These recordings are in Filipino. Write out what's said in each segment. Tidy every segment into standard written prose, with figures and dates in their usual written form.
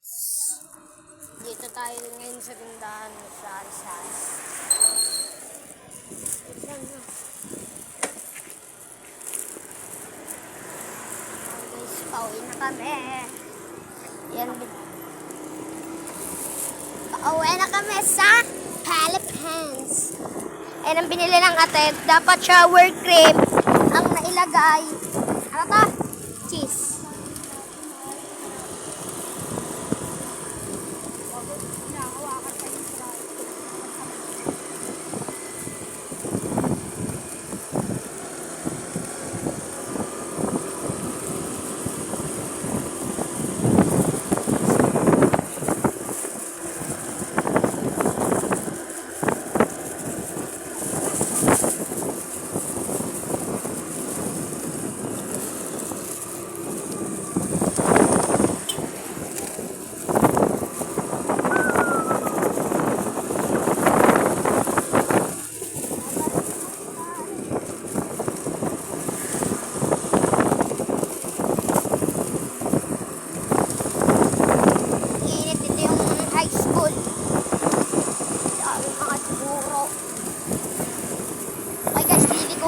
guys. Dito tayo ngayon sa tindahan ng sari-sari. Guys, pauwi na kami. Yan. Pauwi na kami sa Philippines. Ayan ang binili ng ate. Dapat shower cream ang nailagay. Ano to? Cheese.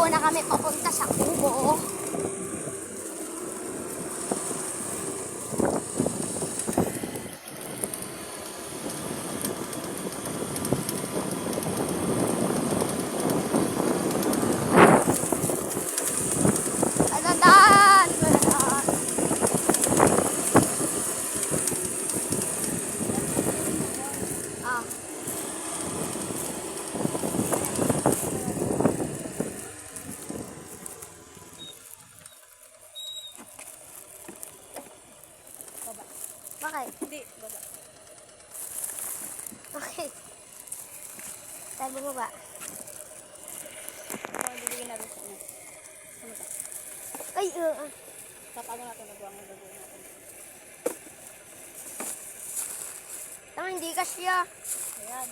Na kami papunta sa Kubo. Aladaan! Ah. Bakit? Hindi, baba. Okay. Sabi mo ba? Bibigyan natin sa inyo. Ano ka? Ay, Tatago natin, nagawang nagawin natin. tama, hindi ka siya. Ayan.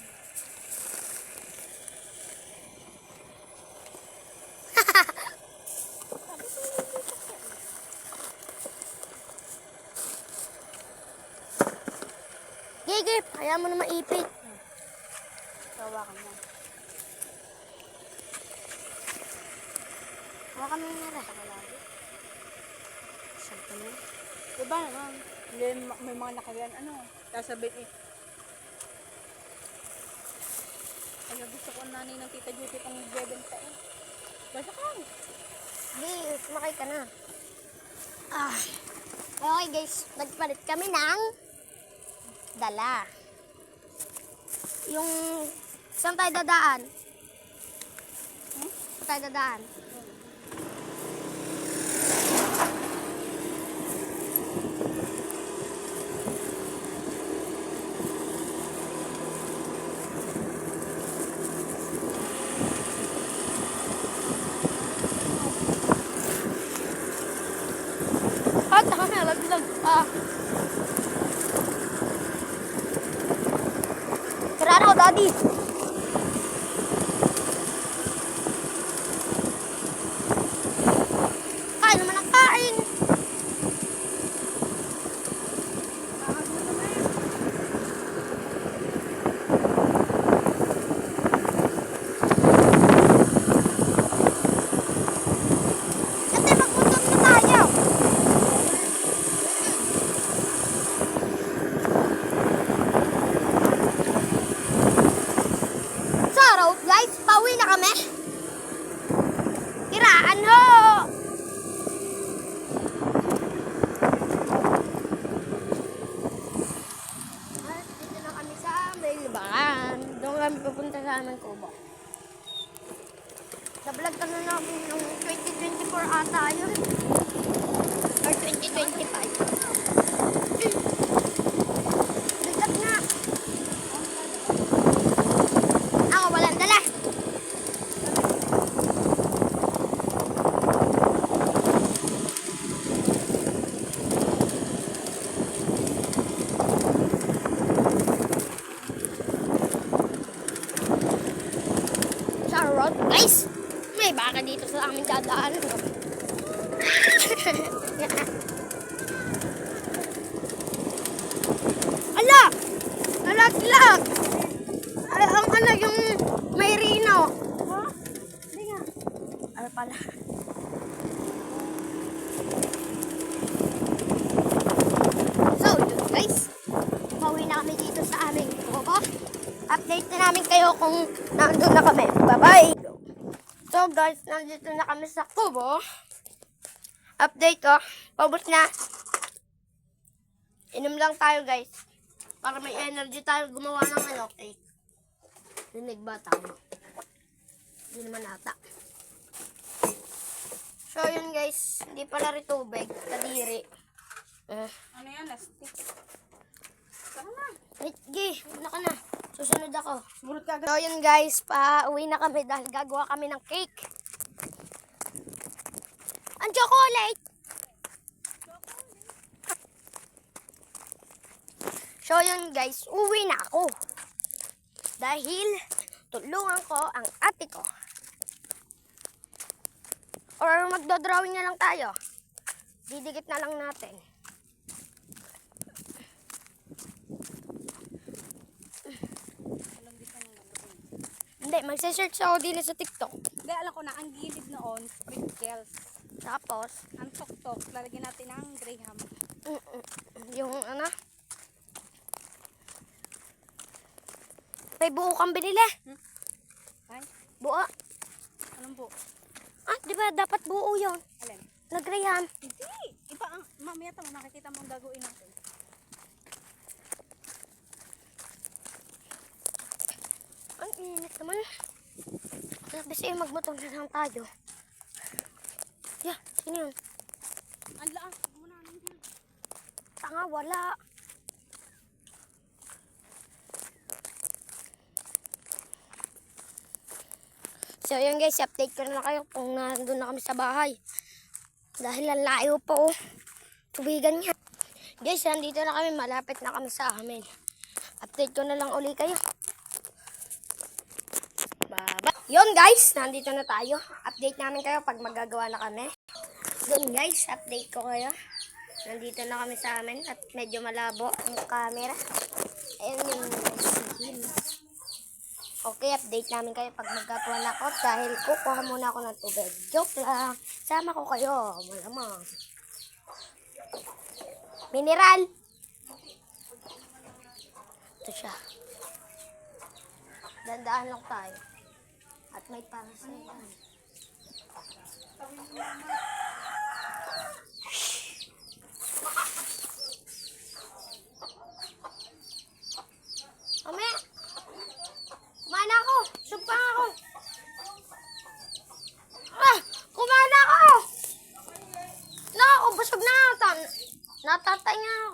Gigip, kaya mo na maipit. Hawakan mo. Hawakan mo yung nara. Siyempre mo. Diba naman? May mga nakagan, sasabihin eh. Kaya gusto ko nanay ng Tita Judy pang bebenta eh. Basta ka. Hindi, sumakay ka na. Okay guys, nagpalit kami ng dala. Yung, saan tayo dadaan? Saan tayo dadaan? Taka na, laglag. Tara na, daddy. Kain naman ang kain. Ate, magpuntot na tayo. So, road guys, pauwi na kami. Tiraan ho! At dito na kami sa Mailbakan. Doon kami pupunta sa aming Kubo. Sa-vlog ka na namin yung 2024 ata yun. Or 2025. Bigat nga. Ako walang dala. Sa road, guys. May baka dito sa aming dadaanan. nalaglag. Ay, ang ano yung may rino. Ha? Hindi nga. Ano pala? So, yun guys. Pauwi na kami dito sa aming kubo. Update na namin kayo kung nandun na kami. Bye-bye! So guys, nandito na kami sa kubo. Update ko. Paubos na. Inom lang tayo guys. Para may energy tayo gumawa ng ano, cake. Dinig ba tayo? Hindi naman ata. So yun guys, hindi pala rin tubig. Kadiri. Ano yan? Lastik. Saan na? Sige, una ka na. Susunod ako. Sumunod ka agad. So yun guys, pa-uwi na kami dahil gagawa kami ng cake. Ang chocolate! So yun guys, uwi na ako. Dahil tulungan ko ang ate ko. Or magdodrawing na lang tayo. Didikit na lang natin. Hindi, magse-search ako din sa TikTok. Hindi, alam ko na, ang gilid noon, sprinkles. Tapos, Ang tok-tok, lalagyan natin ng graham. yung ano? May buo kang binili. Ay, Buo. anong po? Ah, di ba dapat buo yun? Alin? Nagrayan. Hindi! Iba ang, mamaya tamo, makikita mo ang gagawin natin. Ang init naman. Labis eh, magmotor na lang tayo. Yeah, sino yun? Ang laang, muna namin. Tanga, wala. So yun guys, update ko na lang kayo kung nandun na kami sa bahay. Dahil ang layo pa oh. Tubigan niya. Guys, nandito na kami, malapit na kami sa amin. Update ko na lang uli kayo. Bye-bye. Yun guys, nandito na tayo. Update namin kayo pag magagawa na kami. Yun guys, update ko kayo. Nandito na kami sa amin at medyo malabo ang camera. Ayun yung guys. Okay, update namin kayo pag magkatuwa na ako dahil kukuha muna ako ng tubig. Joke lang. Sama ko kayo. Malamang. Mineral. Ito siya. Dandaan lang tayo. At may parasay. Mamaya. Kumain na ako. Sumpang ako. Ah! Kumain na ako! Busog na ako. Natatay nga ako.